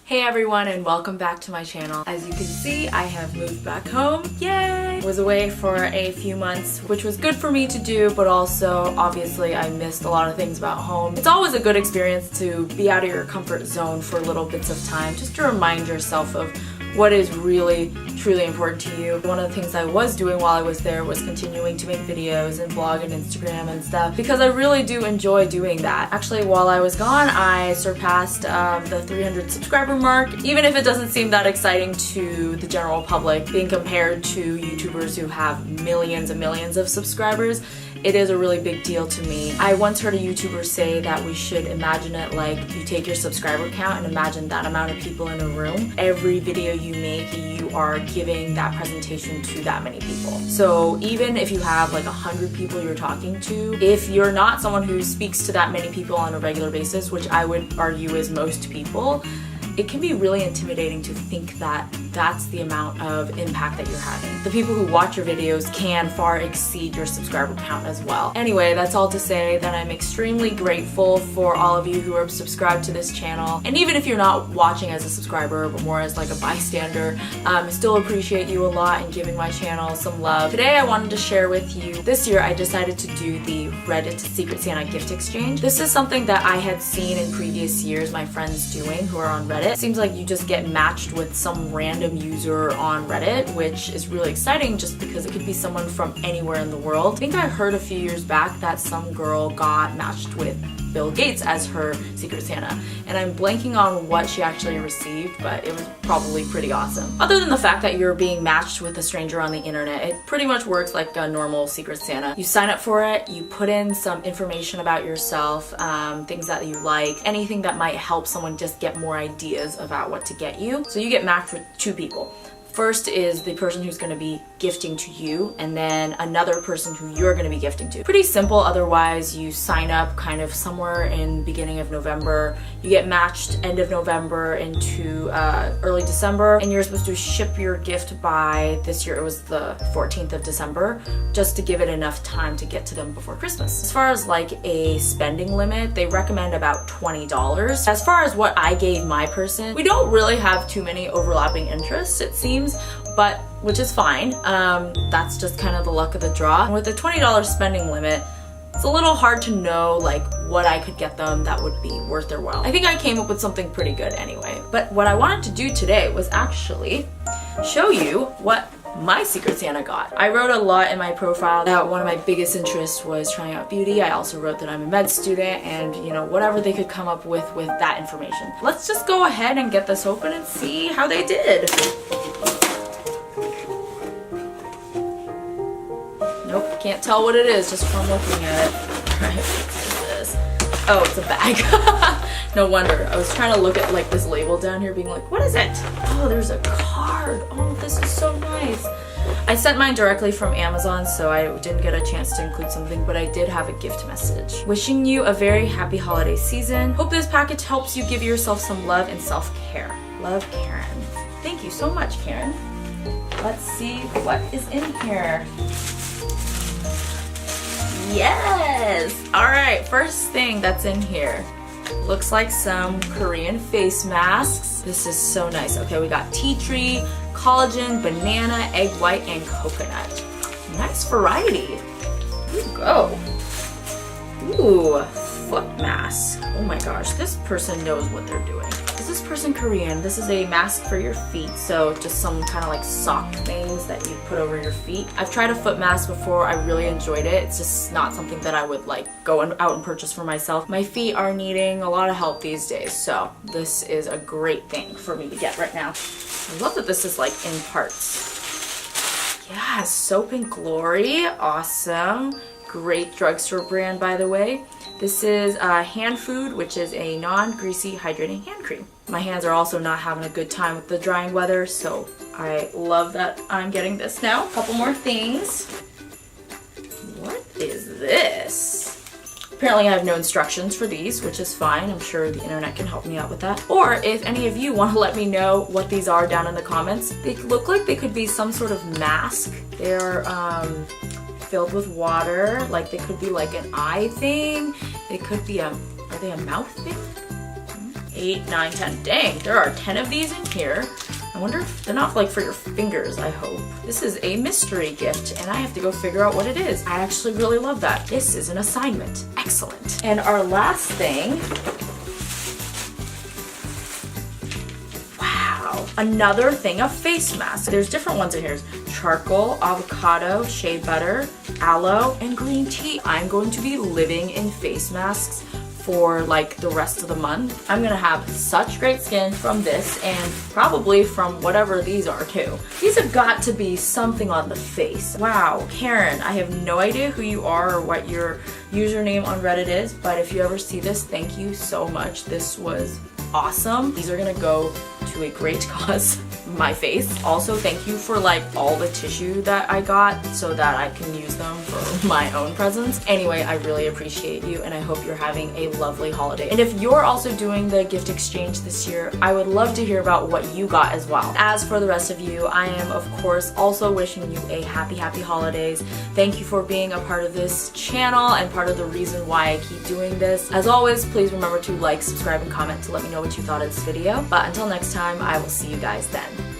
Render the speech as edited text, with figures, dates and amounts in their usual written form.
Hey everyone, and welcome back to my channel. As you can see, I have moved back home. Yay! Was away for a few months, which was good for me to do, but also obviously I missed a lot of things about home. It's always a good experience to be out of your comfort zone for little bits of time, just to remind yourself of what is really truly important to you. One of the things I was doing while I was there was continuing to make videos and blog and Instagram and stuff because I really do enjoy doing that. Actually, while I was gone, I surpassed the 300 subscriber mark, even if it doesn't seem that exciting to the general public being compared to YouTubers who have millions and millions of subscribers. It is a really big deal to me. I once heard a YouTuber say that we should imagine it like you take your subscriber count and imagine that amount of people in a room. Every video you make, you are giving that presentation to that many people. So even if you have like 100 people you're talking to, if you're not someone who speaks to that many people on a regular basis, which I would argue is most people, it can be really intimidating to think that that's the amount of impact that you're having. The people who watch your videos can far exceed your subscriber count as well. Anyway, that's all to say that I'm extremely grateful for all of you who are subscribed to this channel. And even if you're not watching as a subscriber, but more as like a bystander, I still appreciate you a lot and giving my channel some love. Today I wanted to share with you, this year I decided to do the Reddit Secret Santa gift exchange. This is something that I had seen in previous years my friends doing who are on Reddit. It seems like you just get matched with some random user on Reddit, which is really exciting just because it could be someone from anywhere in the world. I think I heard a few years back that some girl got matched with Bill Gates as her Secret Santa, and I'm blanking on what she actually received, but it was probably pretty awesome. Other than the fact that you're being matched with a stranger on the internet, it pretty much works like a normal Secret Santa. You sign up for it, you put in some information about yourself, things that you like, anything that might help someone just get more ideas about what to get you. So you get matched with two people. First is the person who's going to be gifting to you, and then another person who you're going to be gifting to. Pretty simple. Otherwise, you sign up kind of somewhere in beginning of November. You get matched end of November into early December, and you're supposed to ship your gift by, this year it was the 14th of December, just to give it enough time to get to them before Christmas. As far as like a spending limit, they recommend about $20. As far as what I gave my person, we don't really have too many overlapping interests, it seems, but which is fine. That's just kind of the luck of the draw. And with the $20 spending limit, it's a little hard to know like what I could get them that would be worth their while. I think I came up with something pretty good anyway. But what I wanted to do today was actually show you what my Secret Santa got. I wrote a lot in my profile that one of my biggest interests was trying out beauty. I also wrote that I'm a med student, and you know, whatever they could come up with that information. Let's just go ahead and get this open and see how they did. Nope, can't tell what it is just from looking at it. Alright, what's this? Oh, it's a bag. No wonder. I was trying to look at like this label down here being like, what is it? Oh, there's a card. Oh, this is so nice. I sent mine directly from Amazon, so I didn't get a chance to include something, but I did have a gift message. Wishing you a very happy holiday season. Hope this package helps you give yourself some love and self-care. Love, Karen. Thank you so much, Karen. Let's see what is in here. Yes! Alright, first thing that's in here. Looks like some Korean face masks. This is so nice. Okay, we got tea tree, collagen, banana, egg white, and coconut. Nice variety. Here you go. Ooh, foot mask. Oh my gosh, this person knows what they're doing. Is this person Korean? This is a mask for your feet, so just some kind of like sock things that you put over your feet. I've tried a foot mask before. I really enjoyed it. It's just not something that I would like go out and purchase for myself. My feet are needing a lot of help these days, so this is a great thing for me to get right now. I love that this is like in parts. Yeah, Soap and Glory. Awesome. Great drugstore brand, by the way. This is Hand Food, which is a non-greasy hydrating hand cream. My hands are also not having a good time with the drying weather, so I love that I'm getting this now. A couple more things. What is this? Apparently I have no instructions for these, which is fine. I'm sure the internet can help me out with that. Or if any of you want to let me know what these are down in the comments. They look like they could be some sort of mask. They're filled with water, like they could be like an eye thing. They could be are they a mouth thing? 8, 9, 10. Dang, there are 10 of these in here. I wonder if they're not like for your fingers, I hope. This is a mystery gift and I have to go figure out what it is. I actually really love that. This is an assignment. Excellent. And our last thing, wow, another thing of face masks. There's different ones in here. Charcoal, avocado, shea butter, aloe, and green tea. I'm going to be living in face masks for like the rest of the month. I'm gonna have such great skin from this and probably from whatever these are too. These have got to be something on the face. Wow, Karen, I have no idea who you are or what your username on Reddit is, but if you ever see this, thank you so much. This was awesome. These are gonna go to a great cause, my face. Also, thank you for like all the tissue that I got so that I can use them for my own presents. Anyway, I really appreciate you and I hope you're having a lovely holiday. And if you're also doing the gift exchange this year, I would love to hear about what you got as well. As for the rest of you, I am of course also wishing you a happy holidays. Thank you for being a part of this channel and part of the reason why I keep doing this. As always, please remember to like, subscribe, and comment to let me know what you thought of this video. But until next time, I will see you guys then.